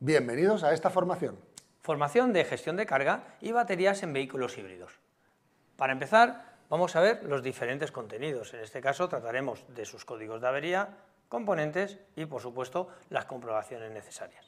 Bienvenidos a esta formación. Formación de gestión de carga y baterías en vehículos híbridos. Para empezar, vamos a ver los diferentes contenidos. En este caso trataremos de sus códigos de avería, componentes y, por supuesto, las comprobaciones necesarias.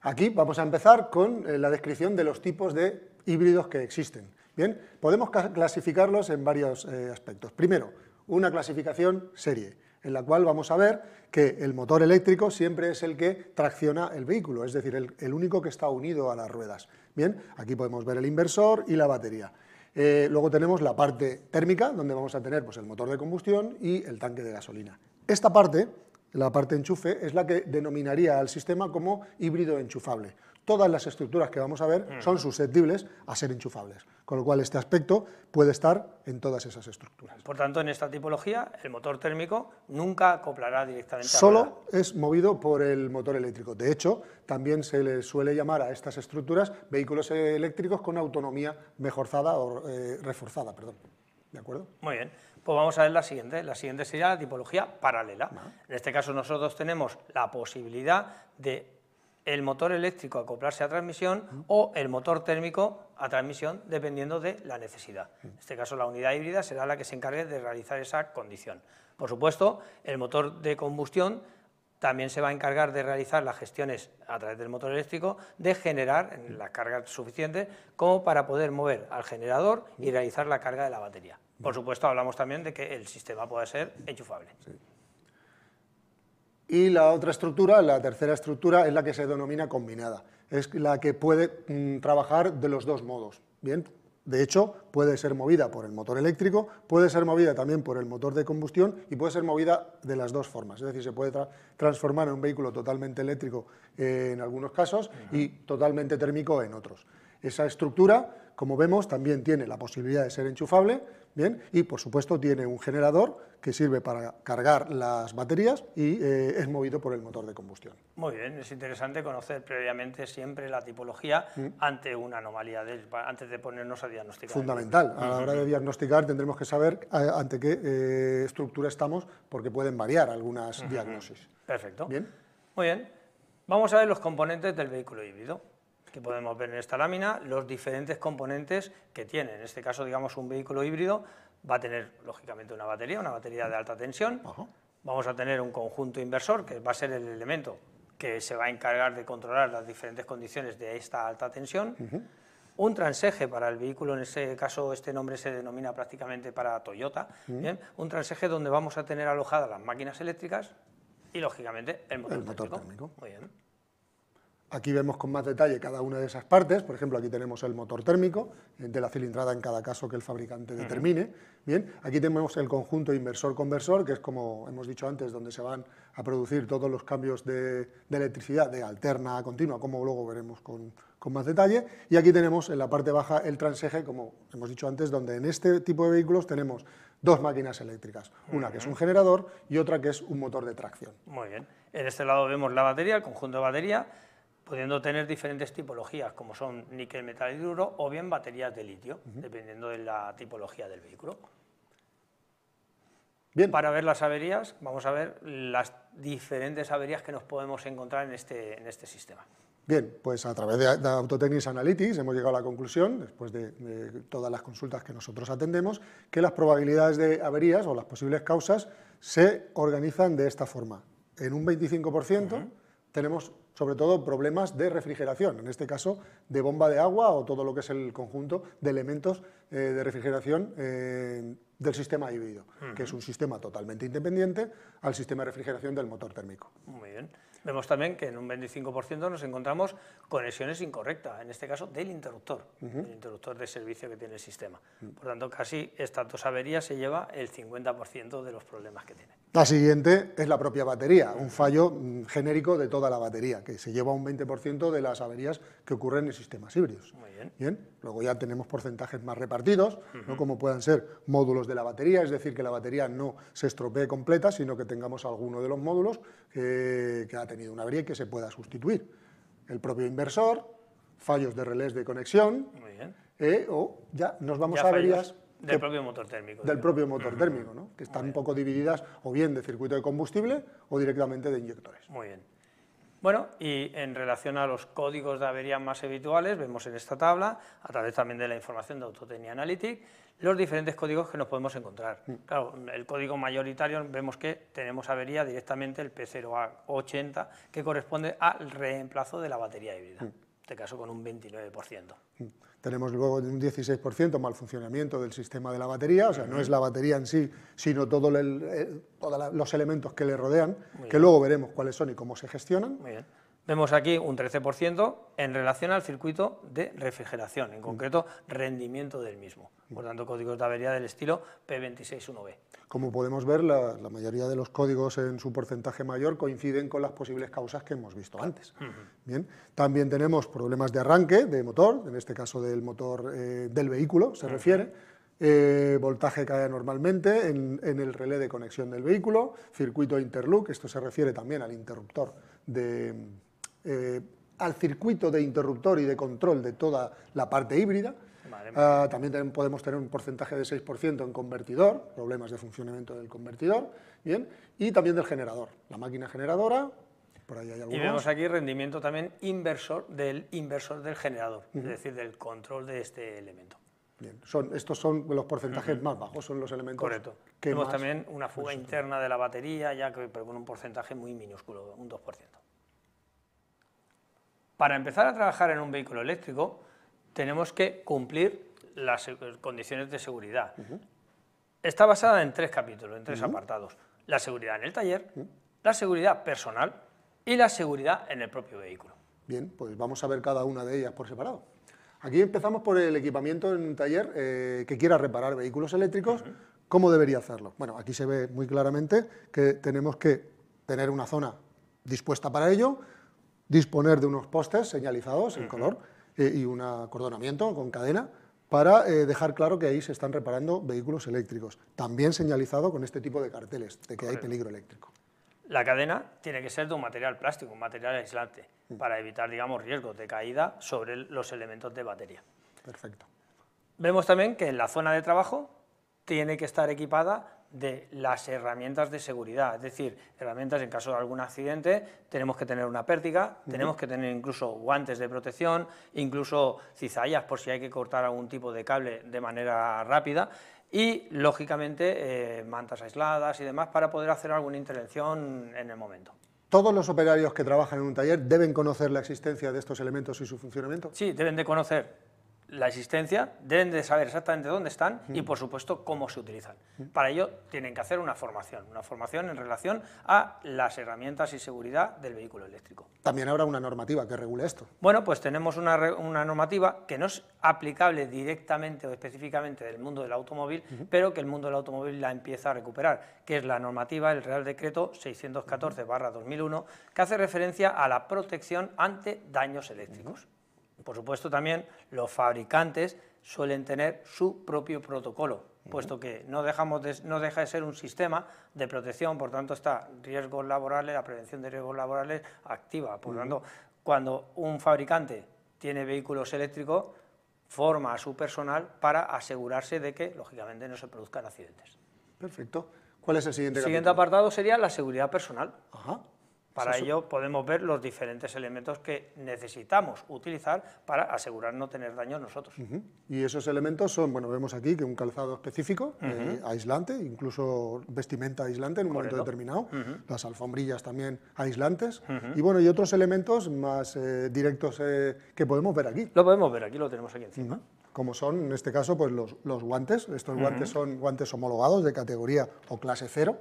Aquí vamos a empezar con la descripción de los tipos de híbridos que existen. Bien, podemos clasificarlos en varios aspectos. Primero, una clasificación serie, en la cual vamos a ver que el motor eléctrico siempre es el que tracciona el vehículo, es decir, el único que está unido a las ruedas. Bien, aquí podemos ver el inversor y la batería. Luego tenemos la parte térmica, donde vamos a tener pues, el motor de combustión y el tanque de gasolina. Esta parte, la parte enchufe, es la que denominaría al sistema como híbrido enchufable. Todas las estructuras que vamos a ver son susceptibles a ser enchufables, con lo cual este aspecto puede estar en todas esas estructuras. Por tanto, en esta tipología, el motor térmico nunca acoplará directamente a la Solo es movido por el motor eléctrico. De hecho, también se le suele llamar a estas estructuras vehículos eléctricos con autonomía reforzada. ¿De acuerdo? Muy bien, pues vamos a ver la siguiente. La siguiente sería la tipología paralela. En este caso nosotros tenemos la posibilidad de el motor eléctrico acoplarse a transmisión o el motor térmico a transmisión, dependiendo de la necesidad. En este caso la unidad híbrida será la que se encargue de realizar esa condición. Por supuesto, el motor de combustión también se va a encargar de realizar las gestiones a través del motor eléctrico, de generar la carga suficiente como para poder mover al generador y realizar la carga de la batería. Por supuesto, hablamos también de que el sistema puede ser enchufable. Sí. Y la otra estructura, la tercera estructura, es la que se denomina combinada. Es la que puede trabajar de los dos modos. Bien, de hecho, puede ser movida por el motor eléctrico, puede ser movida también por el motor de combustión y puede ser movida de las dos formas. Es decir, se puede transformar en un vehículo totalmente eléctrico en algunos casos y totalmente térmico en otros. Esa estructura, como vemos, también tiene la posibilidad de ser enchufable, bien, y por supuesto tiene un generador que sirve para cargar las baterías y es movido por el motor de combustión. Muy bien, es interesante conocer previamente siempre la tipología ante una anomalía, antes de ponernos a diagnosticar. Fundamental, a la hora de diagnosticar tendremos que saber ante qué estructura estamos, porque pueden variar algunas diagnosis. Perfecto. Bien. Muy bien, vamos a ver los componentes del vehículo híbrido, que podemos ver en esta lámina, los diferentes componentes que tiene. En este caso, digamos, un vehículo híbrido va a tener, lógicamente, una batería de alta tensión. Vamos a tener un conjunto inversor, que va a ser el elemento que se va a encargar de controlar las diferentes condiciones de esta alta tensión. Un transeje para el vehículo, en este caso, este nombre se denomina prácticamente para Toyota. ¿Bien? Un transeje donde vamos a tener alojadas las máquinas eléctricas y, lógicamente, el motor térmico. Muy bien. Aquí vemos con más detalle cada una de esas partes. Por ejemplo, aquí tenemos el motor térmico, de la cilindrada en cada caso que el fabricante determine. Bien, aquí tenemos el conjunto inversor-conversor, que es, como hemos dicho antes, donde se van a producir todos los cambios de electricidad de alterna a continua, como luego veremos con más detalle. Y aquí tenemos en la parte baja el transeje, como hemos dicho antes, donde en este tipo de vehículos tenemos dos máquinas eléctricas, una que es un generador y otra que es un motor de tracción. Muy bien. En este lado vemos la batería, el conjunto de batería, pudiendo tener diferentes tipologías, como son níquel, metal hidruro o bien baterías de litio, dependiendo de la tipología del vehículo. Bien. Para ver las averías, vamos a ver las diferentes averías que nos podemos encontrar en este sistema. Bien, pues a través de Autotechnics Analytics hemos llegado a la conclusión, después de todas las consultas que nosotros atendemos, que las probabilidades de averías o las posibles causas se organizan de esta forma. En un 25% tenemos sobre todo problemas de refrigeración, en este caso de bomba de agua o todo lo que es el conjunto de elementos de refrigeración del sistema híbrido, que es un sistema totalmente independiente al sistema de refrigeración del motor térmico. Muy bien. Vemos también que en un 25% nos encontramos conexiones incorrectas, en este caso del interruptor, el interruptor de servicio que tiene el sistema. Por tanto, casi estas dos averías se lleva el 50% de los problemas que tiene. La siguiente es la propia batería, un fallo genérico de toda la batería, que se lleva un 20% de las averías que ocurren en sistemas híbridos. Muy bien. Bien, luego ya tenemos porcentajes más repartidos, ¿no? Como puedan ser módulos de la batería, es decir, que la batería no se estropee completa, sino que tengamos alguno de los módulos que ha tenido una avería y que se pueda sustituir. El propio inversor, fallos de relés de conexión, Muy bien. O ya nos vamos Ya a averías del propio motor térmico. Del propio motor térmico, ¿no? Que están un poco divididas o bien de circuito de combustible o directamente de inyectores. Muy bien. Bueno, y en relación a los códigos de avería más habituales, vemos en esta tabla, a través también de la información de Autotecnia Analytics, los diferentes códigos que nos podemos encontrar. Claro, el código mayoritario vemos que tenemos avería directamente el P0A80, que corresponde al reemplazo de la batería híbrida, en este caso con un 29%. Tenemos luego un 16% mal funcionamiento del sistema de la batería, o sea, no es la batería en sí, sino todos los elementos que le rodean, que luego veremos cuáles son y cómo se gestionan. Muy bien. Vemos aquí un 13% en relación al circuito de refrigeración, en concreto rendimiento del mismo. Por tanto, códigos de avería del estilo P261B. Como podemos ver, la mayoría de los códigos en su porcentaje mayor coinciden con las posibles causas que hemos visto antes. Bien. También tenemos problemas de arranque de motor, en este caso del motor del vehículo se refiere. Voltaje cae anormalmente en el relé de conexión del vehículo, circuito interloop, esto se refiere también al interruptor al circuito de interruptor y de control de toda la parte híbrida. También podemos tener un porcentaje de 6% en convertidor, problemas de funcionamiento del convertidor, bien, y también del generador, la máquina generadora, por ahí hay algunos. Y vemos aquí rendimiento también inversor del generador, es decir, del control de este elemento. Bien, estos son los porcentajes más bajos, son los elementos. Correcto. Que Vemos más también una fuga interna de la batería, ya que pero con un porcentaje muy minúsculo, un 2%. Para empezar a trabajar en un vehículo eléctrico, tenemos que cumplir las condiciones de seguridad. Está basada en 3 capítulos, en 3 apartados. La seguridad en el taller, la seguridad personal y la seguridad en el propio vehículo. Bien, pues vamos a ver cada una de ellas por separado. Aquí empezamos por el equipamiento en un taller que quiera reparar vehículos eléctricos. ¿Cómo debería hacerlo? Bueno, aquí se ve muy claramente que tenemos que tener una zona dispuesta para ello, disponer de unos postes señalizados en color y un acordonamiento con cadena para dejar claro que ahí se están reparando vehículos eléctricos. También señalizado con este tipo de carteles de que hay peligro eléctrico. La cadena tiene que ser de un material plástico, un material aislante, para evitar, digamos, riesgos de caída sobre los elementos de batería. Perfecto. Vemos también que en la zona de trabajo tiene que estar equipada de las herramientas de seguridad, es decir, herramientas en caso de algún accidente, tenemos que tener una pértiga, tenemos que tener incluso guantes de protección, incluso cizallas por si hay que cortar algún tipo de cable de manera rápida y, lógicamente, mantas aisladas y demás para poder hacer alguna intervención en el momento. ¿Todos los operarios que trabajan en un taller deben conocer la existencia de estos elementos y su funcionamiento? Sí, deben de conocer la existencia, deben de saber exactamente dónde están y, por supuesto, cómo se utilizan. Para ello tienen que hacer una formación en relación a las herramientas y seguridad del vehículo eléctrico. También habrá una normativa que regule esto. Bueno, pues tenemos una normativa que no es aplicable directamente o específicamente del mundo del automóvil, pero que el mundo del automóvil la empieza a recuperar, que es la normativa, el Real Decreto 614/2001, que hace referencia a la protección ante daños eléctricos. Por supuesto, también los fabricantes suelen tener su propio protocolo, puesto que no deja de ser un sistema de protección, por tanto está riesgos laborales, la prevención de riesgos laborales activa. Por tanto, cuando un fabricante tiene vehículos eléctricos, forma a su personal para asegurarse de que, lógicamente, no se produzcan accidentes. Perfecto. ¿Cuál es el siguiente capítulo? El siguiente apartado sería la seguridad personal. Ajá. Para ello podemos ver los diferentes elementos que necesitamos utilizar para asegurar no tener daños nosotros. Y esos elementos son, bueno, vemos aquí que un calzado específico, aislante, incluso vestimenta aislante en un momento determinado, las alfombrillas también aislantes, y bueno, y otros elementos más directos que podemos ver aquí. Lo podemos ver aquí, lo tenemos aquí encima. Como son, en este caso, pues los guantes. Estos guantes son guantes homologados de categoría o clase 0,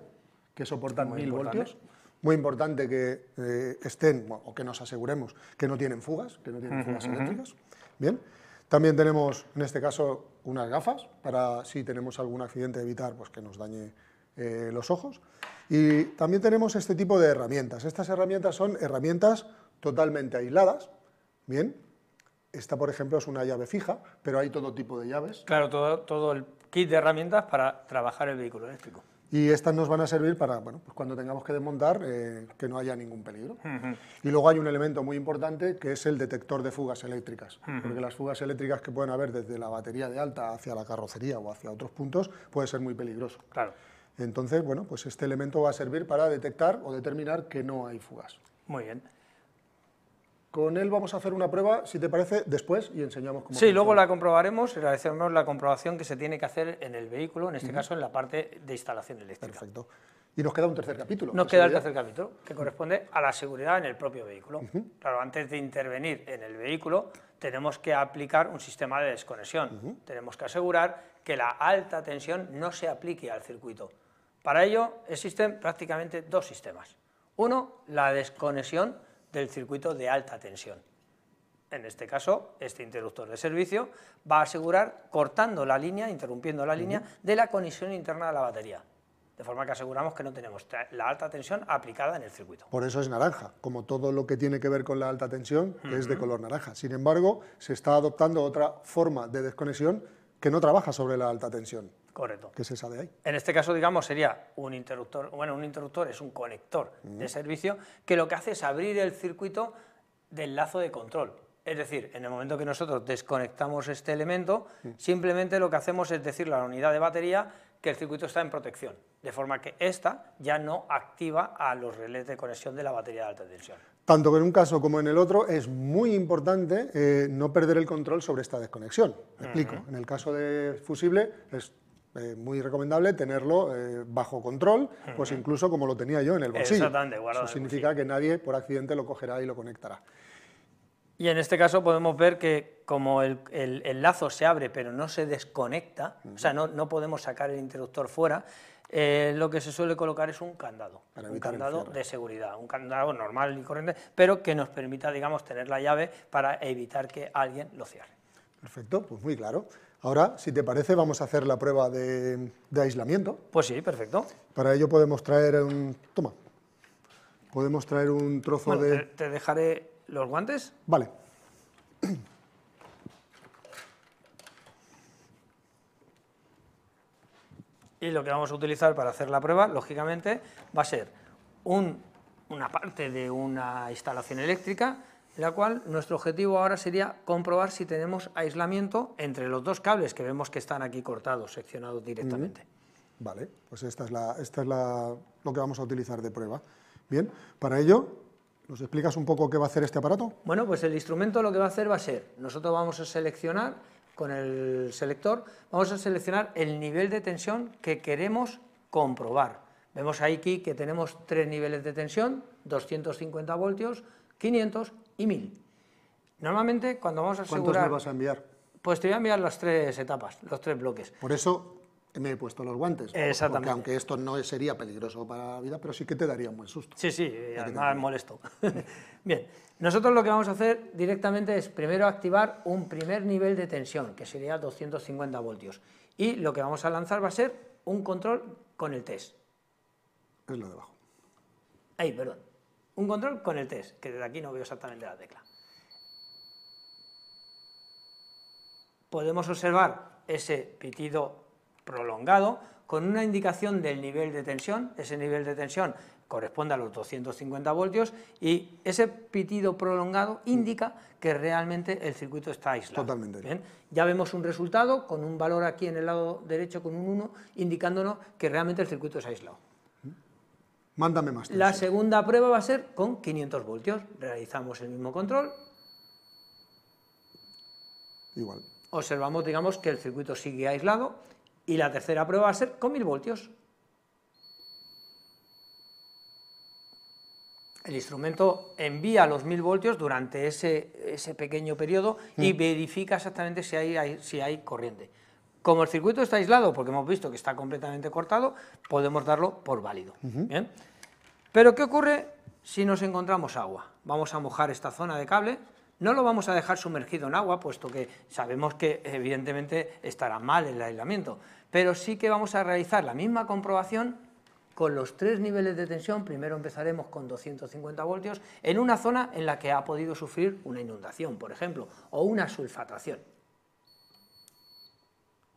que soportan 1000 voltios. Muy importante que estén, o que nos aseguremos que no tienen fugas, eléctricas. Bien. También tenemos, en este caso, unas gafas para, si tenemos algún accidente, evitar pues, que nos dañe los ojos. Y también tenemos este tipo de herramientas. Estas herramientas son herramientas totalmente aisladas. Bien. Esta, por ejemplo, es una llave fija, pero hay todo tipo de llaves. Claro, todo el kit de herramientas para trabajar el vehículo eléctrico. Y estas nos van a servir para, bueno, pues cuando tengamos que desmontar, que no haya ningún peligro. Y luego hay un elemento muy importante que es el detector de fugas eléctricas, porque las fugas eléctricas que pueden haber desde la batería de alta hacia la carrocería o hacia otros puntos puede ser muy peligroso. Claro. Entonces, bueno, pues este elemento va a servir para detectar o determinar que no hay fugas. Muy bien. Con él vamos a hacer una prueba, si te parece, después y enseñamos cómo Sí, funciona. luego la comprobaremos y realizaremos la comprobación que se tiene que hacer en el vehículo, en este caso en la parte de instalación eléctrica. Perfecto. Y nos queda un tercer capítulo. Nos de queda el seguridad. tercer capítulo, que corresponde a la seguridad en el propio vehículo. Claro, antes de intervenir en el vehículo, tenemos que aplicar un sistema de desconexión. Tenemos que asegurar que la alta tensión no se aplique al circuito. Para ello existen prácticamente dos sistemas. Uno, la desconexión del circuito de alta tensión. En este caso, este interruptor de servicio va a asegurar cortando la línea, interrumpiendo la línea de la conexión interna de la batería, de forma que aseguramos que no tenemos la alta tensión aplicada en el circuito. Por eso es naranja, como todo lo que tiene que ver con la alta tensión es de color naranja. Sin embargo, se está adoptando otra forma de desconexión que no trabaja sobre la alta tensión. Correcto. Que es esa de ahí. En este caso, digamos, sería un interruptor, bueno, un interruptor es un conector de servicio que lo que hace es abrir el circuito del lazo de control. Es decir, en el momento que nosotros desconectamos este elemento, simplemente lo que hacemos es decirle a la unidad de batería que el circuito está en protección, de forma que ésta ya no activa a los relés de conexión de la batería de alta tensión. Tanto en un caso como en el otro es muy importante no perder el control sobre esta desconexión. Me explico. En el caso de fusible es muy recomendable tenerlo bajo control, pues incluso como lo tenía yo en el bolsillo. Exactamente, guardado. Eso significa que nadie por accidente lo cogerá y lo conectará. Y en este caso podemos ver que como el lazo se abre pero no se desconecta, o sea, no podemos sacar el interruptor fuera, lo que se suele colocar es un candado de seguridad, un candado normal y corriente, pero que nos permita, digamos, tener la llave para evitar que alguien lo cierre. Perfecto, pues muy claro. Ahora, si te parece, vamos a hacer la prueba de aislamiento. Pues sí, perfecto. Para ello podemos traer un... Toma. Podemos traer un trozo Bueno, de... te dejaré los guantes. Vale. Y lo que vamos a utilizar para hacer la prueba, lógicamente, va a ser una parte de una instalación eléctrica, en la cual nuestro objetivo ahora sería comprobar si tenemos aislamiento entre los dos cables que vemos que están aquí cortados, seccionados directamente. Vale, pues esta es lo que vamos a utilizar de prueba. Bien, para ello, ¿nos explicas un poco qué va a hacer este aparato? Bueno, pues el instrumento lo que va a hacer va a ser, nosotros vamos a seleccionar, con el selector, vamos a seleccionar el nivel de tensión que queremos comprobar. Vemos aquí que tenemos tres niveles de tensión, 250 voltios, 500 y 1000. Normalmente, cuando vamos a asegurar... ¿Cuántos me vas a enviar? Pues te voy a enviar las tres etapas, los tres bloques. Por eso me he puesto los guantes. Exactamente. Porque aunque esto no sería peligroso para la vida, pero sí que te daría un buen susto. Sí, sí, además molesto. Bien, nosotros lo que vamos a hacer directamente es primero activar un primer nivel de tensión, que sería 250 voltios. Y lo que vamos a lanzar va a ser un control con el test. Es lo de abajo. Ahí, perdón. Un control con el test, que desde aquí no veo exactamente la tecla. Podemos observar ese pitido prolongado con una indicación del nivel de tensión. Ese nivel de tensión corresponde a los 250 voltios y ese pitido prolongado indica que realmente el circuito está aislado. Totalmente. Bien, ya vemos un resultado con un valor aquí en el lado derecho con un 1, indicándonos que realmente el circuito es aislado. Mándame más tensión. La segunda prueba va a ser con 500 voltios. Realizamos el mismo control. Igual. Observamos, digamos, que el circuito sigue aislado. Y la tercera prueba va a ser con 1000 voltios. El instrumento envía los 1000 voltios durante ese pequeño periodo y verifica exactamente si hay corriente. Como el circuito está aislado, porque hemos visto que está completamente cortado, podemos darlo por válido. ¿Bien? Pero ¿qué ocurre si nos encontramos agua? Vamos a mojar esta zona de cable. No lo vamos a dejar sumergido en agua, puesto que sabemos que evidentemente estará mal el aislamiento, pero sí que vamos a realizar la misma comprobación con los tres niveles de tensión. Primero empezaremos con 250 voltios en una zona en la que ha podido sufrir una inundación, por ejemplo, o una sulfatación.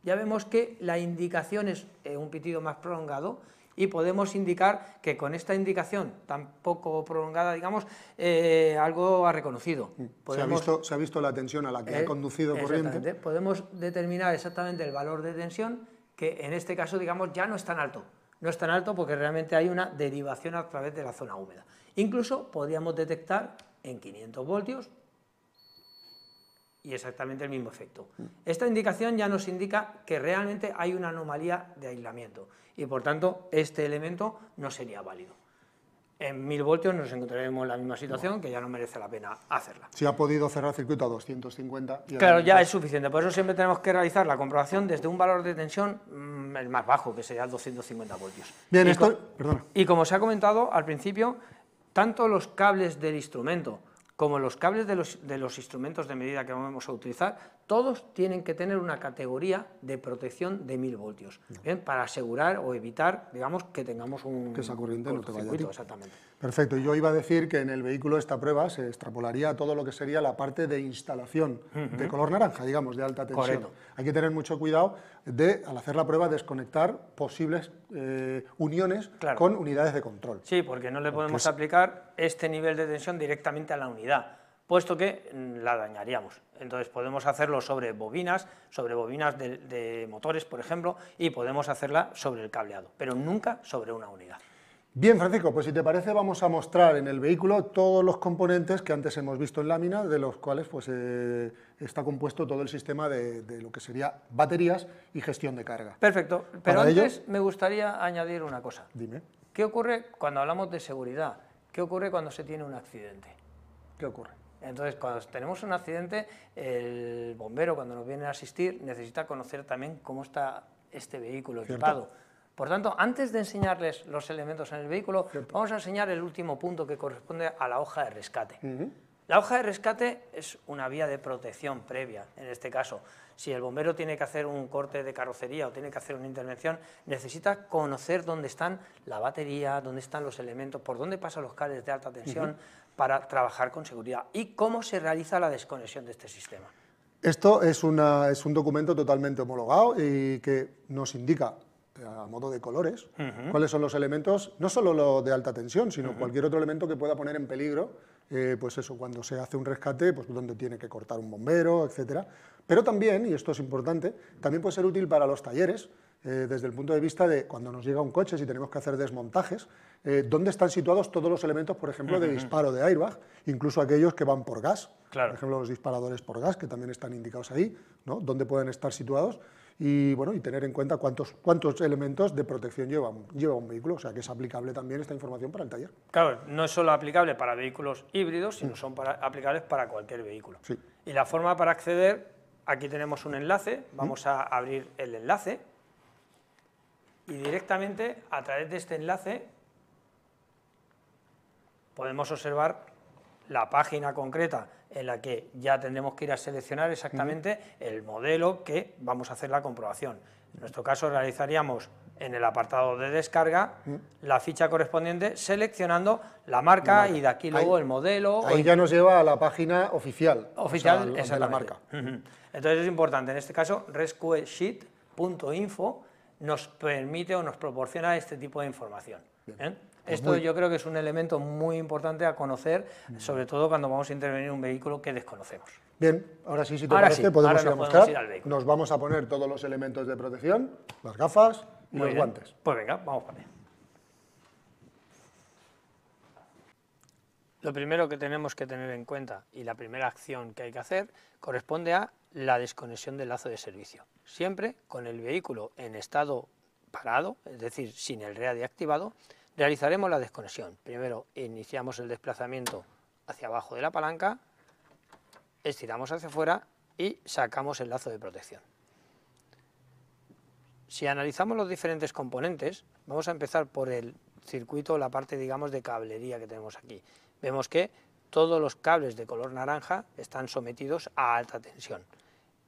Ya vemos que la indicación es un pitido más prolongado, y podemos indicar que con esta indicación tan poco prolongada, digamos, algo ha reconocido. Se ha visto la tensión a la que ha conducido corriente. Podemos determinar exactamente el valor de tensión, que en este caso, digamos, ya no es tan alto. No es tan alto porque realmente hay una derivación a través de la zona húmeda. Incluso podríamos detectar en 500 voltios y exactamente el mismo efecto. Esta indicación ya nos indica que realmente hay una anomalía de aislamiento y por tanto este elemento no sería válido. En 1000 voltios nos encontraremos en la misma situación, que ya no merece la pena hacerla. Si ha podido cerrar circuito a 250... Claro, ya es suficiente, por eso siempre tenemos que realizar la comprobación desde un valor de tensión el más bajo, que sería 250 voltios. Bien, perdona. Y como se ha comentado al principio, tanto los cables del instrumento como los cables de los instrumentos de medida que vamos a utilizar, todos tienen que tener una categoría de protección de 1000 voltios, ¿bien? Para asegurar o evitar, digamos, que tengamos un que esa corriente no te vaya a ti. Exactamente. Perfecto, y yo iba a decir que en el vehículo esta prueba se extrapolaría a todo lo que sería la parte de instalación de color naranja, digamos, de alta tensión. Correcto. Hay que tener mucho cuidado de, al hacer la prueba, desconectar posibles uniones con unidades de control. Sí, porque no le podemos aplicar este nivel de tensión directamente a la unidad, puesto que la dañaríamos. Entonces podemos hacerlo sobre bobinas de motores, por ejemplo, y podemos hacerla sobre el cableado, pero nunca sobre una unidad. Bien, Francisco, pues si te parece vamos a mostrar en el vehículo todos los componentes que antes hemos visto en lámina, de los cuales pues, está compuesto todo el sistema de lo que sería baterías y gestión de carga. Perfecto, pero antes me gustaría añadir una cosa. Dime. ¿Qué ocurre cuando hablamos de seguridad? ¿Qué ocurre cuando se tiene un accidente? ¿Qué ocurre? Entonces, cuando tenemos un accidente, el bombero, cuando nos viene a asistir, necesita conocer también cómo está este vehículo equipado. Por tanto, antes de enseñarles los elementos en el vehículo, vamos a enseñar el último punto que corresponde a la hoja de rescate. La hoja de rescate es una vía de protección previa, en este caso. Si el bombero tiene que hacer un corte de carrocería o tiene que hacer una intervención, necesita conocer dónde están la batería, dónde están los elementos, por dónde pasan los cables de alta tensión para trabajar con seguridad y cómo se realiza la desconexión de este sistema. Esto es un documento totalmente homologado y que nos indica a modo de colores, cuáles son los elementos, no solo lo de alta tensión, sino cualquier otro elemento que pueda poner en peligro, pues eso, cuando se hace un rescate, pues donde tiene que cortar un bombero, etcétera. Pero también, y esto es importante, también puede ser útil para los talleres, desde el punto de vista de cuando nos llega un coche, si tenemos que hacer desmontajes, dónde están situados todos los elementos, por ejemplo, de disparo de airbag, incluso aquellos que van por gas, por ejemplo, los disparadores por gas, que también están indicados ahí, ¿no? Dónde pueden estar situados. Y, bueno, y tener en cuenta cuántos elementos de protección lleva un vehículo, o sea que es aplicable también esta información para el taller. Claro, no es solo aplicable para vehículos híbridos, sino son aplicables para cualquier vehículo. Sí. Y la forma para acceder, aquí tenemos un enlace, vamos a abrir el enlace y directamente a través de este enlace podemos observar la página concreta en la que ya tendremos que ir a seleccionar exactamente el modelo que vamos a hacer la comprobación. En nuestro caso realizaríamos en el apartado de descarga la ficha correspondiente seleccionando la marca y de aquí luego el modelo. Ahí ya nos lleva a la página oficial. Oficial, o sea, de la marca. Entonces es importante, en este caso rescuesheet.info nos permite o nos proporciona este tipo de información. Esto yo creo que es un elemento muy importante a conocer, sobre todo cuando vamos a intervenir en un vehículo que desconocemos. Bien, ahora sí, si te parece, podemos ir a mostrar. Nos vamos a poner todos los elementos de protección, las gafas y los guantes. Pues venga, vamos para allá. Lo primero que tenemos que tener en cuenta y la primera acción que hay que hacer corresponde a la desconexión del lazo de servicio. Siempre con el vehículo en estado parado, es decir, sin el READY activado, realizaremos la desconexión. Primero iniciamos el desplazamiento hacia abajo de la palanca, estiramos hacia afuera y sacamos el lazo de protección. Si analizamos los diferentes componentes, vamos a empezar por el circuito, la parte, digamos, de cablería que tenemos aquí. Vemos que todos los cables de color naranja están sometidos a alta tensión.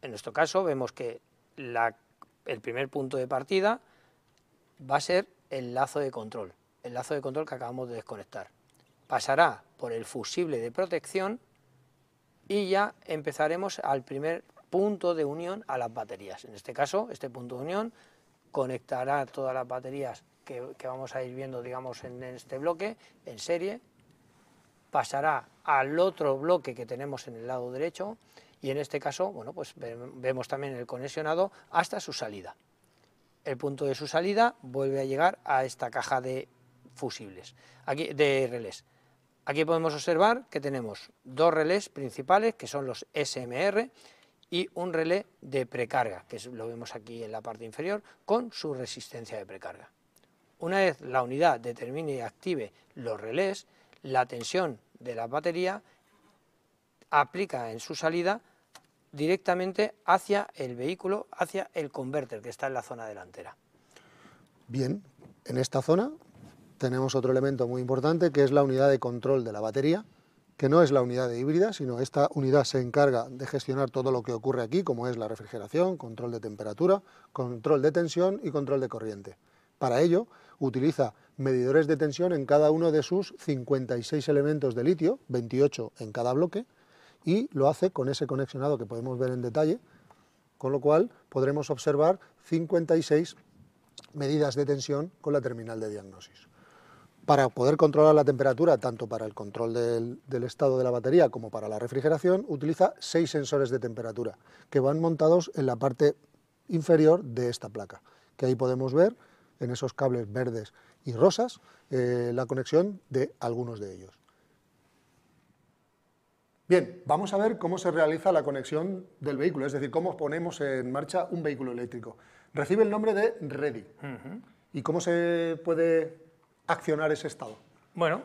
En nuestro caso vemos que el primer punto de partida va a ser el lazo de control que acabamos de desconectar. Pasará por el fusible de protección y ya empezaremos al primer punto de unión a las baterías. En este caso, este punto de unión conectará todas las baterías que vamos a ir viendo, digamos, en este bloque, en serie, pasará al otro bloque que tenemos en el lado derecho y en este caso, bueno, pues vemos también el conexionado hasta su salida. El punto de su salida vuelve a llegar a esta caja de fusibles, aquí de relés. Aquí podemos observar que tenemos dos relés principales, que son los SMR, y un relé de precarga, que lo vemos aquí en la parte inferior, con su resistencia de precarga. Una vez la unidad determine y active los relés, la tensión de la batería aplica en su salida directamente hacia el vehículo, hacia el converter que está en la zona delantera. Bien, en esta zona tenemos otro elemento muy importante, que es la unidad de control de la batería, que no es la unidad de híbrida, sino esta unidad se encarga de gestionar todo lo que ocurre aquí, como es la refrigeración, control de temperatura, control de tensión y control de corriente. Para ello, utiliza medidores de tensión en cada uno de sus 56 elementos de litio, 28 en cada bloque, y lo hace con ese conexionado que podemos ver en detalle, con lo cual podremos observar 56 medidas de tensión con la terminal de diagnosis. Para poder controlar la temperatura, tanto para el control del estado de la batería como para la refrigeración, utiliza 6 sensores de temperatura, que van montados en la parte inferior de esta placa, que ahí podemos ver, en esos cables verdes y rosas, la conexión de algunos de ellos. Bien, vamos a ver cómo se realiza la conexión del vehículo, es decir, cómo ponemos en marcha un vehículo eléctrico. Recibe el nombre de Ready. ¿Y cómo se puede accionar ese estado? Bueno,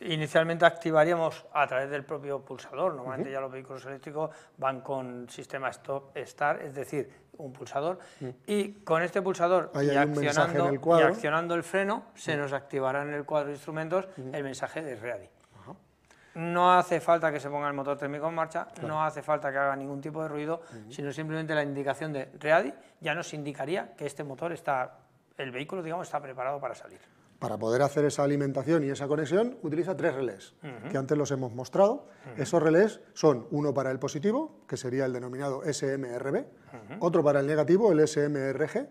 inicialmente activaríamos a través del propio pulsador. Normalmente ya los vehículos eléctricos van con sistema stop-start, es decir, un pulsador, y con este pulsador y accionando el freno, se nos activará en el cuadro de instrumentos el mensaje de Ready. No hace falta que se ponga el motor térmico en marcha, no hace falta que haga ningún tipo de ruido, sino simplemente la indicación de Ready ya nos indicaría que este motor el vehículo, digamos, está preparado para salir. Para poder hacer esa alimentación y esa conexión, utiliza 3 relés, que antes los hemos mostrado. Esos relés son uno para el positivo, que sería el denominado SMRB, otro para el negativo, el SMRG,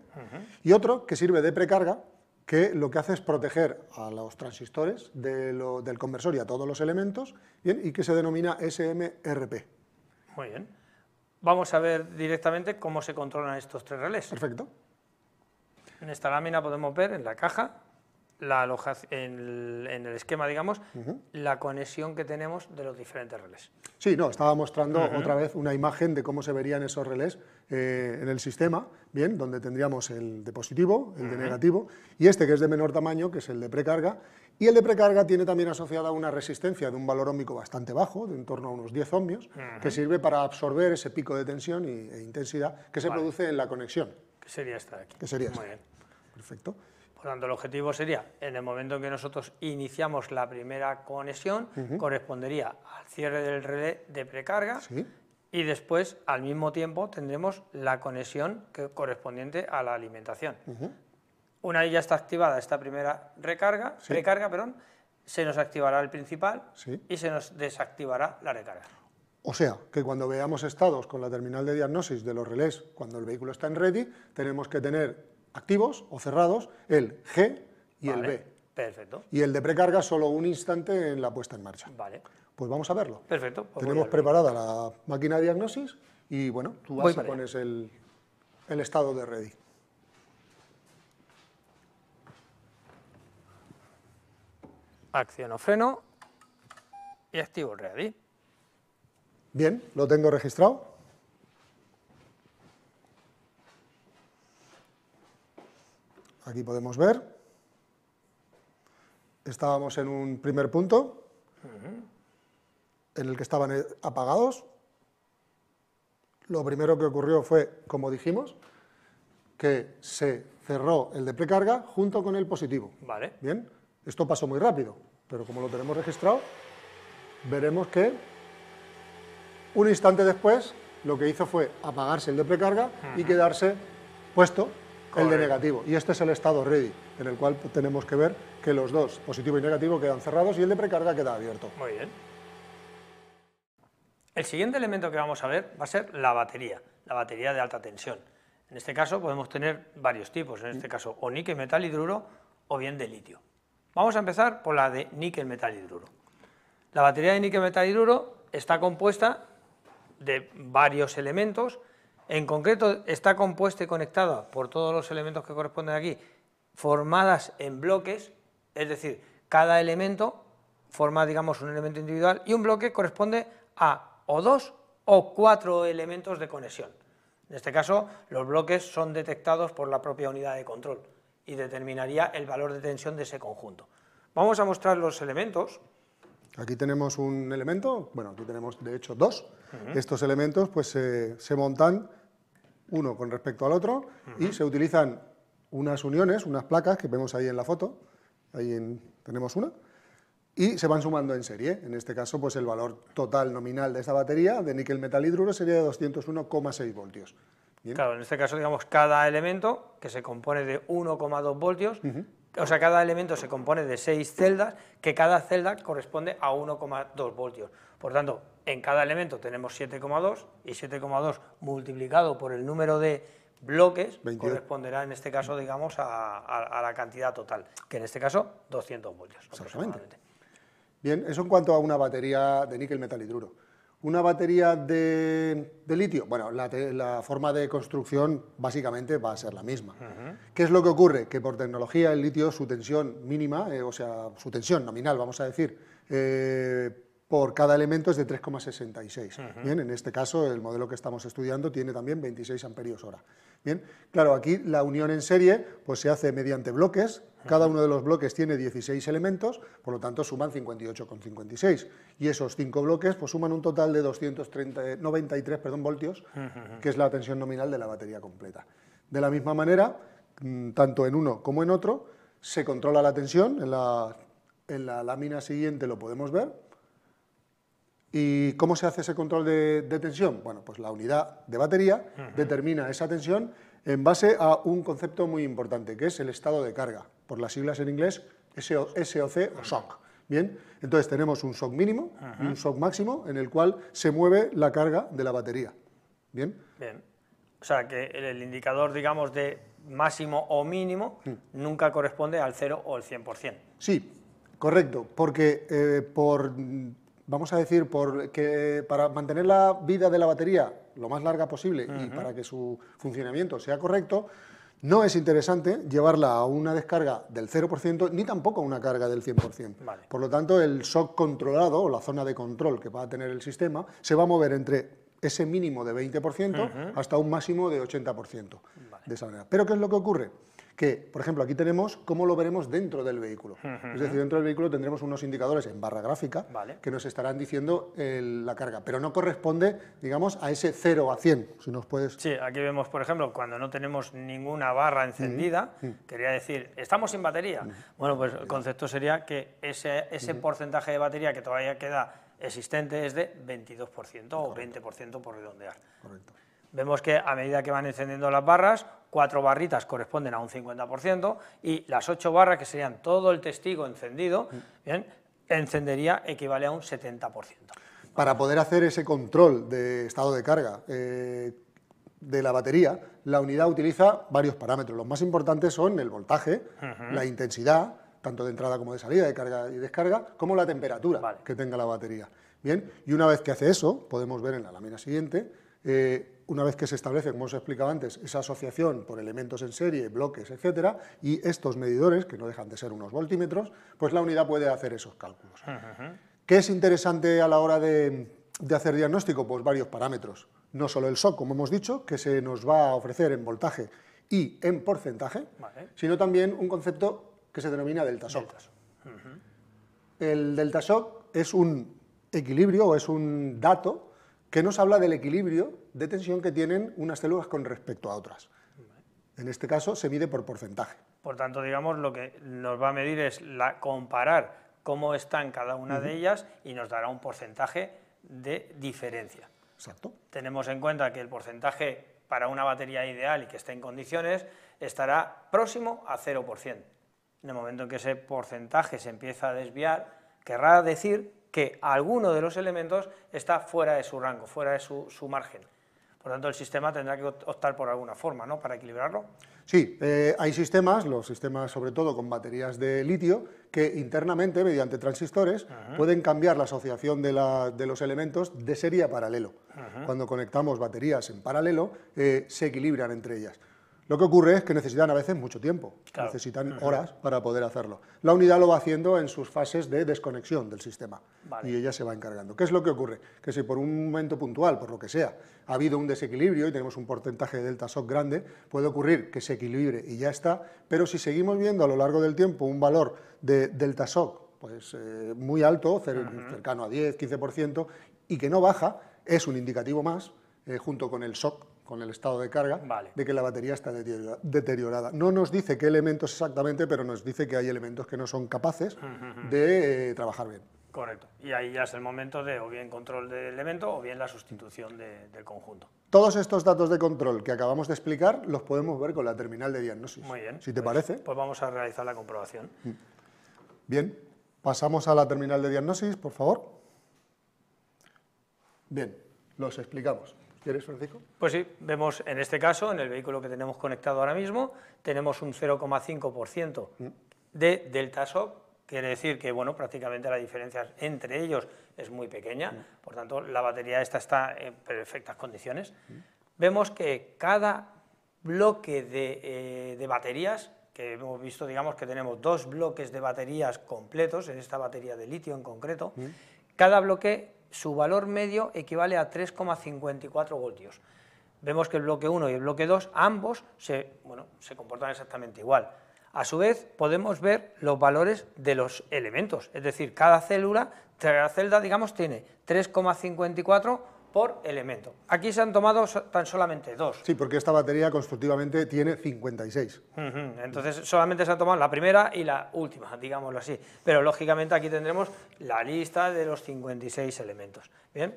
y otro que sirve de precarga, que lo que hace es proteger a los transistores del conversor y a todos los elementos, bien, y que se denomina SMRP. Muy bien. Vamos a ver directamente cómo se controlan estos 3 relés. Perfecto. En esta lámina podemos ver en la caja, en el esquema, digamos, la conexión que tenemos de los diferentes relés. Sí, no, estaba mostrando otra vez una imagen de cómo se verían esos relés en el sistema, bien, donde tendríamos el de positivo, el de negativo, y este que es de menor tamaño, que es el de precarga, y el de precarga tiene también asociada una resistencia de un valor óhmico bastante bajo, de en torno a unos 10 ohmios, que sirve para absorber ese pico de tensión e intensidad que se produce en la conexión. Que sería esta de aquí. Que sería esta. Muy bien. Perfecto. Por tanto, el objetivo sería, en el momento en que nosotros iniciamos la primera conexión, correspondería al cierre del relé de precarga, y después, al mismo tiempo, tendremos la conexión correspondiente a la alimentación. Una vez ya está activada esta primera precarga, se nos activará el principal y se nos desactivará la recarga. O sea, que cuando veamos estados con la terminal de diagnosis de los relés, cuando el vehículo está en ready, tenemos que tener activos o cerrados el G y el B. Perfecto. Y el de precarga solo un instante en la puesta en marcha. Vale. Pues vamos a verlo. Perfecto. Pues tenemos preparada la máquina de diagnosis y bueno, tú vas y pones el estado de ready. Acciono freno y activo el ready. Bien, lo tengo registrado. Aquí podemos ver, estábamos en un primer punto, en el que estaban apagados. Lo primero que ocurrió fue, como dijimos, que se cerró el de precarga junto con el positivo. Vale. Bien, esto pasó muy rápido, pero como lo tenemos registrado, veremos que un instante después lo que hizo fue apagarse el de precarga y quedarse puesto el de negativo, y este es el estado ready, en el cual tenemos que ver que los dos, positivo y negativo, quedan cerrados y el de precarga queda abierto. Muy bien. El siguiente elemento que vamos a ver va a ser la batería de alta tensión. En este caso podemos tener varios tipos, en este caso o níquel metal hidruro o bien de litio. Vamos a empezar por la de níquel metal hidruro. La batería de níquel metal hidruro está compuesta de varios elementos. En concreto, está compuesta y conectada por todos los elementos que corresponden aquí, formadas en bloques, es decir, cada elemento forma, digamos, un elemento individual, y un bloque corresponde a o 2 o 4 elementos de conexión. En este caso, los bloques son detectados por la propia unidad de control y determinaría el valor de tensión de ese conjunto. Vamos a mostrar los elementos. Aquí tenemos un elemento, bueno, aquí tenemos de hecho dos. Estos elementos pues se montan uno con respecto al otro y se utilizan unas uniones, unas placas que vemos ahí en la foto, tenemos una, y se van sumando en serie. En este caso, pues el valor total nominal de esta batería de níquel metal hidruro sería de 201,6 voltios. ¿Bien? Claro, en este caso, digamos, cada elemento, que se compone de 1,2 voltios, o sea, cada elemento se compone de 6 celdas, que cada celda corresponde a 1,2 voltios. Por tanto, en cada elemento tenemos 7,2, y 7,2 multiplicado por el número de bloques 28. corresponderá, en este caso, digamos, a la cantidad total, que en este caso, 200 voltios. Exactamente. Bien, eso en cuanto a una batería de níquel metal hidruro. Una batería de litio, bueno, la forma de construcción básicamente va a ser la misma. ¿Qué es lo que ocurre? Que por tecnología el litio, su tensión mínima, o sea, su tensión nominal, vamos a decir, por cada elemento es de 3,66. Bien, en este caso el modelo que estamos estudiando tiene también 26 amperios hora. Bien, claro, aquí la unión en serie pues se hace mediante bloques. Cada uno de los bloques tiene 16 elementos, por lo tanto suman 58,56. Y esos 5 bloques pues suman un total de 293 voltios, que es la tensión nominal de la batería completa. De la misma manera, tanto en uno como en otro, se controla la tensión. En la lámina siguiente lo podemos ver. ¿Y cómo se hace ese control de tensión? Bueno, pues la unidad de batería determina esa tensión en base a un concepto muy importante, que es el estado de carga, por las siglas en inglés SOC o SOC. Bien, entonces tenemos un SOC mínimo y un SOC máximo en el cual se mueve la carga de la batería. Bien. Bien. O sea, que el indicador, digamos, de máximo o mínimo nunca corresponde al 0 o al 100%. Sí, correcto, porque vamos a decir, porque para mantener la vida de la batería lo más larga posible y para que su funcionamiento sea correcto, no es interesante llevarla a una descarga del 0% ni tampoco a una carga del 100%. Vale. Por lo tanto, el shock controlado o la zona de control que va a tener el sistema se va a mover entre ese mínimo de 20% hasta un máximo de 80%. Vale. De esa manera. Pero ¿qué es lo que ocurre? Que, por ejemplo, aquí tenemos cómo lo veremos dentro del vehículo. Es decir, dentro del vehículo tendremos unos indicadores en barra gráfica que nos estarán diciendo la carga, pero no corresponde, digamos, a ese 0 a 100. Si nos puedes... Sí, aquí vemos, por ejemplo, cuando no tenemos ninguna barra encendida, quería decir, ¿estamos sin batería? Bueno, pues el concepto sería que ese porcentaje de batería que todavía queda existente es de 22% o 20% por redondear. Correcto. Vemos que a medida que van encendiendo las barras, 4 barritas corresponden a un 50% y las 8 barras, que serían todo el testigo encendido, bien, encendería equivale a un 70%. Para poder hacer ese control de estado de carga de la batería, la unidad utiliza varios parámetros. Los más importantes son el voltaje, la intensidad, tanto de entrada como de salida, de carga y descarga, como la temperatura que tenga la batería. Bien, y una vez que hace eso, podemos ver en la lámina siguiente, una vez que se establece, como os he explicado antes, esa asociación por elementos en serie, bloques, etcétera, y estos medidores, que no dejan de ser unos voltímetros, pues la unidad puede hacer esos cálculos. ¿Qué es interesante a la hora de hacer diagnóstico? Pues varios parámetros. No solo el SOC, como hemos dicho, que se nos va a ofrecer en voltaje y en porcentaje, sino también un concepto que se denomina delta SOC. El delta SOC es un equilibrio o es un dato que nos habla del equilibrio de tensión que tienen unas células con respecto a otras. En este caso se mide por porcentaje. Por tanto, digamos, lo que nos va a medir es comparar cómo están cada una de ellas y nos dará un porcentaje de diferencia. Exacto. Tenemos en cuenta que el porcentaje para una batería ideal y que esté en condiciones estará próximo a 0%. En el momento en que ese porcentaje se empieza a desviar, querrá decir que alguno de los elementos está fuera de su rango, fuera de su margen. Por tanto, el sistema tendrá que optar por alguna forma, ¿no?, para equilibrarlo. Sí, hay sistemas, los sistemas sobre todo con baterías de litio, que internamente, mediante transistores, pueden cambiar la asociación de los elementos de serie a paralelo. Cuando conectamos baterías en paralelo, se equilibran entre ellas. Lo que ocurre es que necesitan a veces mucho tiempo, Claro. necesitan horas para poder hacerlo. La unidad lo va haciendo en sus fases de desconexión del sistema Vale. y ella se va encargando. ¿Qué es lo que ocurre? Que si por un momento puntual, por lo que sea, ha habido un desequilibrio y tenemos un porcentaje de delta shock grande, puede ocurrir que se equilibre y ya está, pero si seguimos viendo a lo largo del tiempo un valor de delta shock pues, muy alto, cercano a 10, 15%, y que no baja, es un indicativo más, junto con el shock, con el estado de carga, Vale. de que la batería está deteriorada. No nos dice qué elementos exactamente, pero nos dice que hay elementos que no son capaces de trabajar bien. Correcto. Y ahí ya es el momento de o bien control del elemento o bien la sustitución del conjunto. Todos estos datos de control que acabamos de explicar los podemos ver con la terminal de diagnosis. Muy bien. Si te Pues- parece. Pues vamos a realizar la comprobación. Bien, pasamos a la terminal de diagnosis, por favor. Bien, los explicamos. ¿Quieres, Francisco? Pues sí, vemos en este caso, en el vehículo que tenemos conectado ahora mismo, tenemos un 0,5% de delta shock, quiere decir que bueno, prácticamente la diferencia entre ellos es muy pequeña, por tanto la batería esta está en perfectas condiciones. Vemos que cada bloque de baterías, que hemos visto, digamos que tenemos 2 bloques de baterías completos, en esta batería de litio en concreto, cada bloque, su valor medio equivale a 3,54 voltios. Vemos que el bloque 1 y el bloque 2, ambos se comportan exactamente igual. A su vez, podemos ver los valores de los elementos, es decir, cada celda, digamos, tiene 3,54 por elemento. Aquí se han tomado tan solamente 2. Sí, porque esta batería constructivamente tiene 56. Entonces solamente se han tomado la primera y la última, digámoslo así, pero lógicamente aquí tendremos la lista de los 56 elementos. Bien,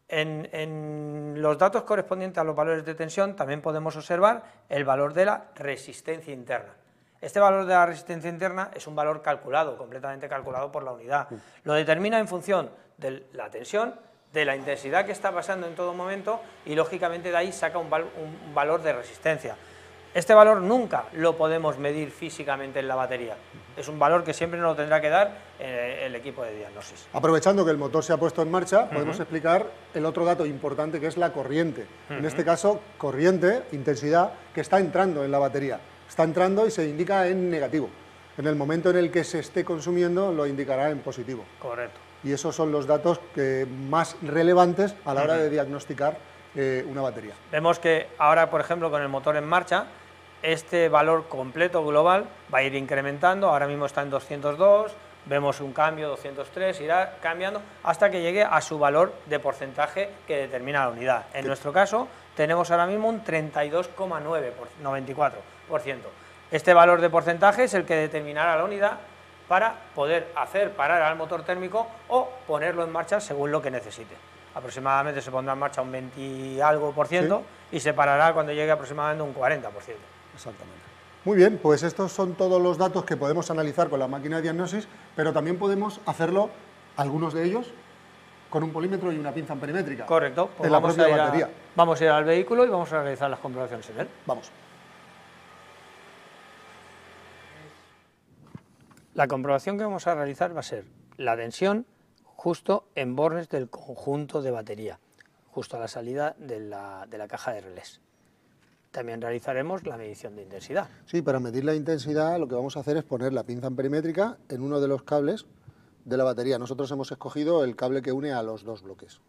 en los datos correspondientes a los valores de tensión también podemos observar el valor de la resistencia interna. Este valor de la resistencia interna es un valor calculado, completamente calculado por la unidad. Lo determina en función de la tensión, de la intensidad que está pasando en todo momento y lógicamente de ahí saca un valor de resistencia. Este valor nunca lo podemos medir físicamente en la batería, es un valor que siempre nos lo tendrá que dar el equipo de diagnosis. Aprovechando que el motor se ha puesto en marcha, podemos explicar el otro dato importante que es la corriente. En este caso, corriente, intensidad, que está entrando en la batería. Está entrando y se indica en negativo. En el momento en el que se esté consumiendo lo indicará en positivo. Correcto. Y esos son los datos más relevantes a la hora de diagnosticar una batería. Vemos que ahora, por ejemplo, con el motor en marcha, este valor completo global va a ir incrementando, ahora mismo está en 202, vemos un cambio 203, irá cambiando hasta que llegue a su valor de porcentaje que determina la unidad. En nuestro caso tenemos ahora mismo un 32,94%. Este valor de porcentaje es el que determinará la unidad para poder hacer parar al motor térmico o ponerlo en marcha según lo que necesite. Aproximadamente se pondrá en marcha un 20 y algo por ciento y se parará cuando llegue aproximadamente un 40%. Exactamente. Muy bien, pues estos son todos los datos que podemos analizar con la máquina de diagnosis, pero también podemos hacerlo, algunos de ellos, con un polímetro y una pinza amperimétrica. Correcto. Pues en la propia batería. Vamos a ir al vehículo y vamos a realizar las comprobaciones en él. Vamos. La comprobación que vamos a realizar va a ser la tensión justo en bornes del conjunto de batería, justo a la salida de la caja de relés. También realizaremos la medición de intensidad. Sí, para medir la intensidad lo que vamos a hacer es poner la pinza amperimétrica en uno de los cables de la batería. Nosotros hemos escogido el cable que une a los 2 bloques.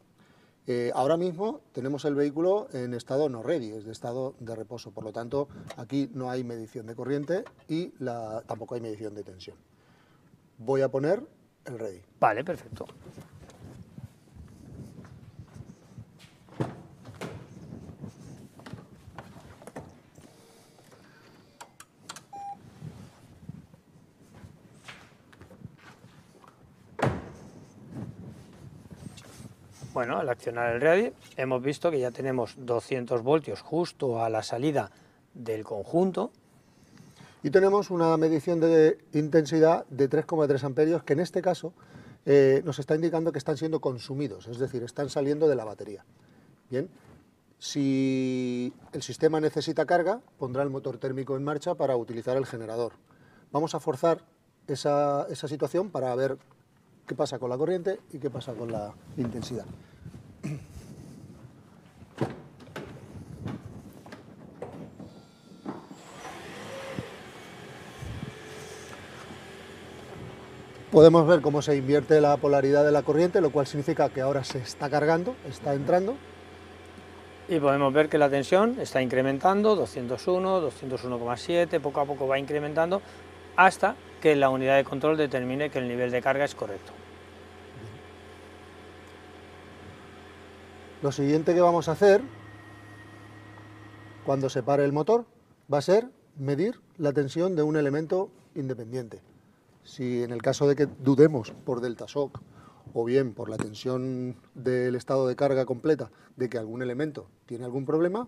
Ahora mismo tenemos el vehículo en estado no ready, es de estado de reposo, por lo tanto aquí no hay medición de corriente y tampoco hay medición de tensión. Voy a poner el ready. Vale, perfecto. Bueno, al accionar el ready hemos visto que ya tenemos 200 voltios justo a la salida del conjunto. Y tenemos una medición de intensidad de 3,3 amperios que en este caso nos está indicando que están siendo consumidos, es decir, están saliendo de la batería. Bien, si el sistema necesita carga, pondrá el motor térmico en marcha para utilizar el generador. Vamos a forzar esa situación para ver qué pasa con la corriente y qué pasa con la intensidad. Podemos ver cómo se invierte la polaridad de la corriente, lo cual significa que ahora se está cargando, está entrando. Y podemos ver que la tensión está incrementando, 201, 201,7, poco a poco va incrementando hasta que la unidad de control determine que el nivel de carga es correcto. Lo siguiente que vamos a hacer, cuando se pare el motor, va a ser medir la tensión de un elemento independiente. Si en el caso de que dudemos por delta shock o bien por la tensión del estado de carga completa de que algún elemento tiene algún problema,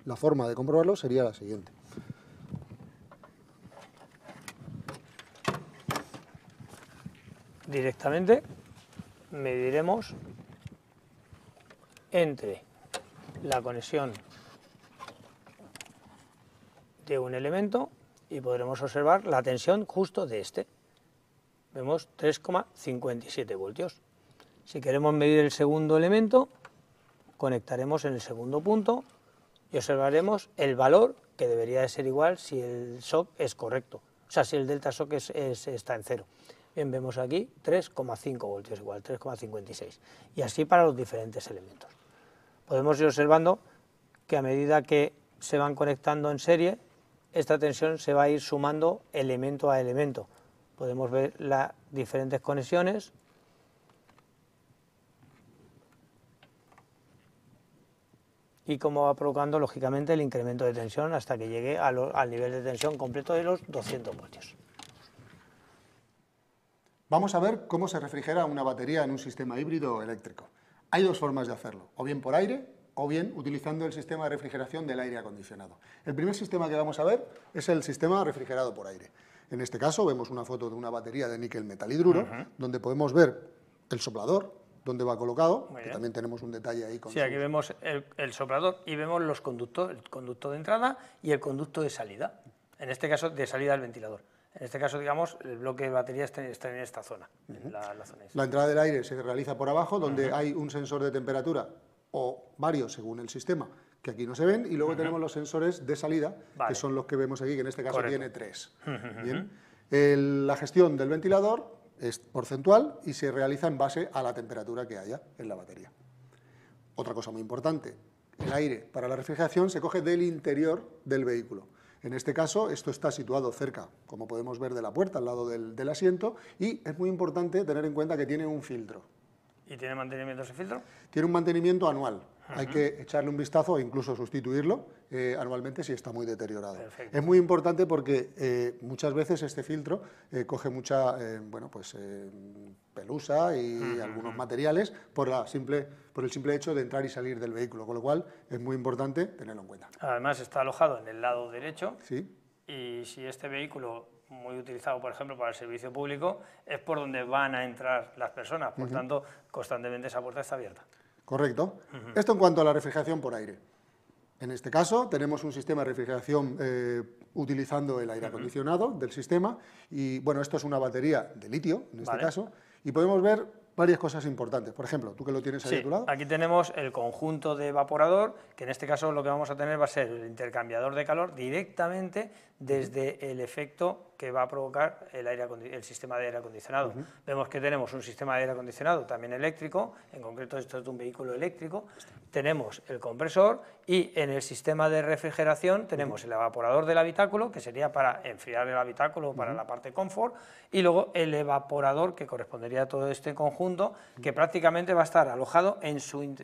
la forma de comprobarlo sería la siguiente. Directamente mediremos entre la conexión de un elemento y podremos observar la tensión justo de este. Vemos 3,57 voltios. Si queremos medir el segundo elemento, conectaremos en el segundo punto y observaremos el valor que debería de ser igual si el shock es correcto, o sea, si el delta shock está en cero. Bien, vemos aquí 3,5 voltios igual, 3,56. Y así para los diferentes elementos. Podemos ir observando que a medida que se van conectando en serie, esta tensión se va a ir sumando elemento a elemento. Podemos ver las diferentes conexiones y cómo va provocando, lógicamente, el incremento de tensión hasta que llegue al nivel de tensión completo de los 200 voltios. Vamos a ver cómo se refrigera una batería en un sistema híbrido eléctrico. Hay dos formas de hacerlo, o bien por aire o bien utilizando el sistema de refrigeración del aire acondicionado. El primer sistema que vamos a ver es el sistema refrigerado por aire. En este caso vemos una foto de una batería de níquel metal hidruro, donde podemos ver el soplador, donde va colocado, que también tenemos un detalle ahí. Sí, aquí vemos el soplador y vemos los conductos, el conducto de entrada y el conducto de salida, en este caso de salida del ventilador. En este caso, digamos, el bloque de batería está en esta zona, en la zona esa. La entrada del aire se realiza por abajo, donde hay un sensor de temperatura, o varios según el sistema, que aquí no se ven, y luego tenemos los sensores de salida, que son los que vemos aquí, que en este caso tiene 3. Bien. La gestión del ventilador es porcentual y se realiza en base a la temperatura que haya en la batería. Otra cosa muy importante, el aire para la refrigeración se coge del interior del vehículo. En este caso, esto está situado cerca, como podemos ver, de la puerta, al lado del asiento, y es muy importante tener en cuenta que tiene un filtro. ¿Y tiene mantenimiento ese filtro? Tiene un mantenimiento anual. Hay que echarle un vistazo e incluso sustituirlo anualmente si está muy deteriorado. Perfecto. Es muy importante porque muchas veces este filtro coge mucha pelusa y algunos materiales por el simple hecho de entrar y salir del vehículo, con lo cual es muy importante tenerlo en cuenta. Además está alojado en el lado derecho. Sí. Y si este vehículo, muy utilizado por ejemplo para el servicio público, es por donde van a entrar las personas, por tanto constantemente esa puerta está abierta. Correcto. Esto en cuanto a la refrigeración por aire. En este caso tenemos un sistema de refrigeración utilizando el aire acondicionado del sistema y bueno, esto es una batería de litio en este caso y podemos ver varias cosas importantes. Por ejemplo, tú que lo tienes ahí a tu lado. Aquí tenemos el conjunto de evaporador, que en este caso lo que vamos a tener va a ser el intercambiador de calor directamente desde el efecto que va a provocar el sistema de aire acondicionado. Vemos que tenemos un sistema de aire acondicionado también eléctrico, en concreto esto es de un vehículo eléctrico, tenemos el compresor y en el sistema de refrigeración tenemos el evaporador del habitáculo, que sería para enfriar el habitáculo, para la parte confort, y luego el evaporador que correspondería a todo este conjunto, que prácticamente va a estar alojado en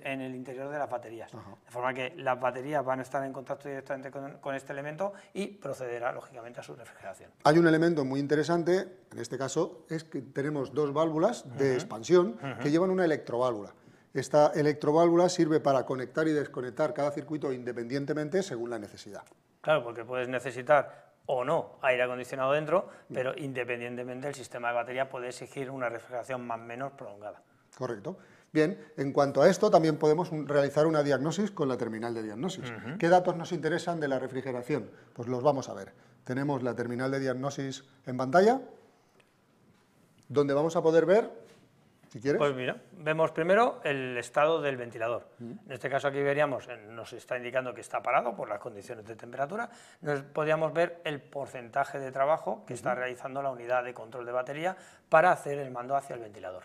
el interior de las baterías, de forma que las baterías van a estar en contacto directamente con este elemento y procederá lógicamente a su refrigeración. Hay un elemento muy interesante, en este caso, es que tenemos dos válvulas de expansión que llevan una electroválvula. Esta electroválvula sirve para conectar y desconectar cada circuito independientemente según la necesidad. Claro, porque puedes necesitar o no aire acondicionado dentro, pero independientemente el sistema de batería puede exigir una refrigeración más o menos prolongada. Correcto. Bien, en cuanto a esto también podemos realizar una diagnosis con la terminal de diagnosis. ¿Qué datos nos interesan de la refrigeración? Pues los vamos a ver. Tenemos la terminal de diagnosis en pantalla, donde vamos a poder ver Si quieres. Pues mira, vemos primero el estado del ventilador. En este caso aquí veríamos, nos está indicando que está parado por las condiciones de temperatura. Podríamos ver el porcentaje de trabajo que está realizando la unidad de control de batería para hacer el mando hacia el ventilador.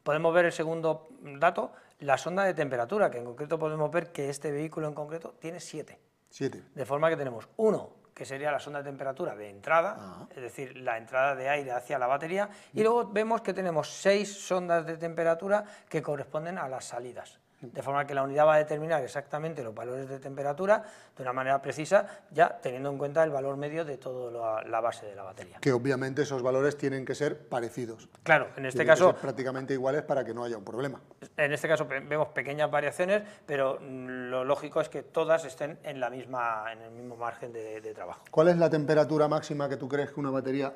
Podemos ver el segundo dato, la sonda de temperatura, que en concreto podemos ver que este vehículo en concreto tiene 7. 7. De forma que tenemos 1, que sería la sonda de temperatura de entrada, es decir, la entrada de aire hacia la batería, y luego vemos que tenemos 6 sondas de temperatura que corresponden a las salidas. De forma que la unidad va a determinar exactamente los valores de temperatura de una manera precisa, ya teniendo en cuenta el valor medio de toda la base de la batería. Que obviamente esos valores tienen que ser parecidos. Claro, en este Tienen que caso ser prácticamente iguales para que no haya un problema. En este caso vemos pequeñas variaciones, pero lo lógico es que todas estén en el mismo margen de trabajo. ¿Cuál es la temperatura máxima que tú crees que una batería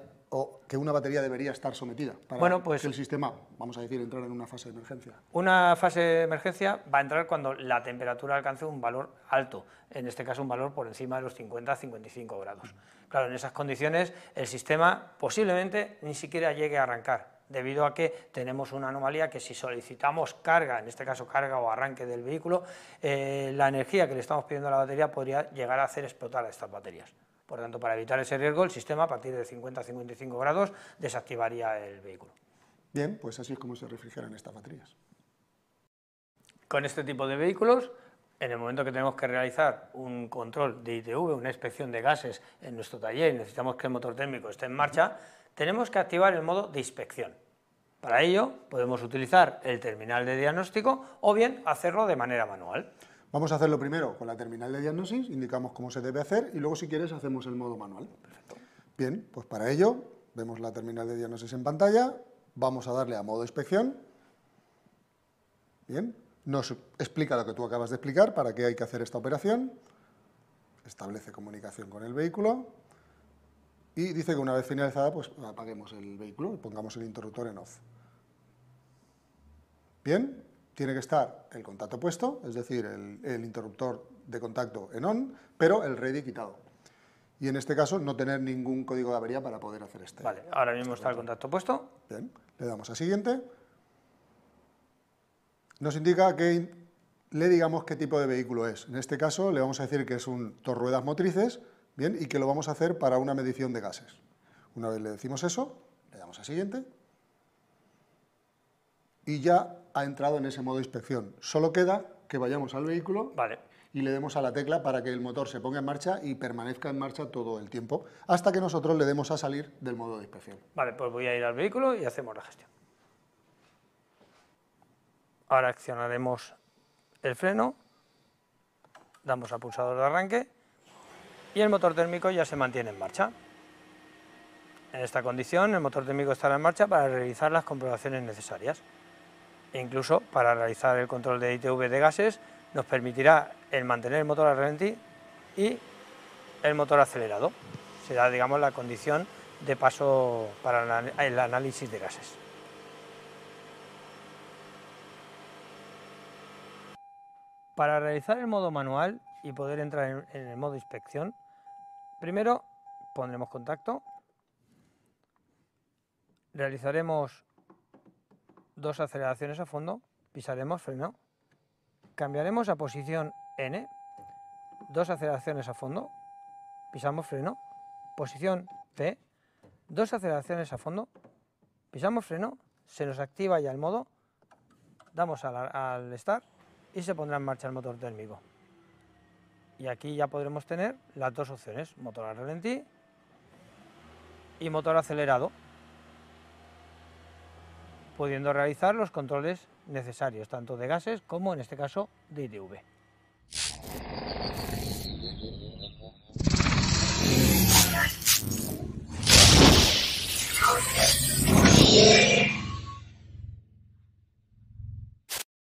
debería estar sometida para que el sistema, vamos a decir, entrar en una fase de emergencia? Una fase de emergencia va a entrar cuando la temperatura alcance un valor alto, en este caso un valor por encima de los 50-55 grados. Claro, en esas condiciones el sistema posiblemente ni siquiera llegue a arrancar, debido a que tenemos una anomalía que si solicitamos carga, en este caso carga o arranque del vehículo, la energía que le estamos pidiendo a la batería podría llegar a hacer explotar a estas baterías. Por tanto, para evitar ese riesgo, el sistema a partir de 50-55 grados desactivaría el vehículo. Bien, pues así es como se refrigeran estas baterías. Con este tipo de vehículos, en el momento que tenemos que realizar un control de ITV, una inspección de gases en nuestro taller y necesitamos que el motor térmico esté en marcha, tenemos que activar el modo de inspección. Para ello podemos utilizar el terminal de diagnóstico o bien hacerlo de manera manual. Vamos a hacerlo primero con la terminal de diagnosis, indicamos cómo se debe hacer y luego si quieres hacemos el modo manual. Perfecto. Bien, pues para ello vemos la terminal de diagnosis en pantalla, vamos a darle a modo inspección. Bien, nos explica lo que tú acabas de explicar, para qué hay que hacer esta operación, establece comunicación con el vehículo y dice que una vez finalizada pues apaguemos el vehículo y pongamos el interruptor en off. Bien, tiene que estar el contacto puesto, es decir, el interruptor de contacto en on, pero el ready quitado. Y en este caso no tener ningún código de avería para poder hacer este. Vale, ahora mismo está el contacto puesto. Bien, le damos a siguiente. Nos indica que le digamos qué tipo de vehículo es. En este caso le vamos a decir que es un torruedas motrices, bien, y que lo vamos a hacer para una medición de gases. Una vez le decimos eso, le damos a siguiente. Y ya ha entrado en ese modo de inspección. Solo queda que vayamos al vehículo y le demos a la tecla para que el motor se ponga en marcha y permanezca en marcha todo el tiempo, hasta que nosotros le demos a salir del modo de inspección. Vale, pues voy a ir al vehículo y hacemos la gestión. Ahora accionaremos el freno, damos al pulsador de arranque y el motor térmico ya se mantiene en marcha. En esta condición el motor térmico estará en marcha para realizar las comprobaciones necesarias. E incluso para realizar el control de ITV de gases nos permitirá el mantener el motor al ralentí y el motor acelerado. Será, digamos, la condición de paso para el análisis de gases. Para realizar el modo manual y poder entrar en el modo inspección, primero pondremos contacto, realizaremos 2 aceleraciones a fondo, pisaremos freno, cambiaremos a posición N, 2 aceleraciones a fondo, pisamos freno, posición P, 2 aceleraciones a fondo, pisamos freno, se nos activa ya el modo, damos al start y se pondrá en marcha el motor térmico. Y aquí ya podremos tener las 2 opciones, motor al ralentí y motor acelerado, pudiendo realizar los controles necesarios, tanto de gases como en este caso de ITV.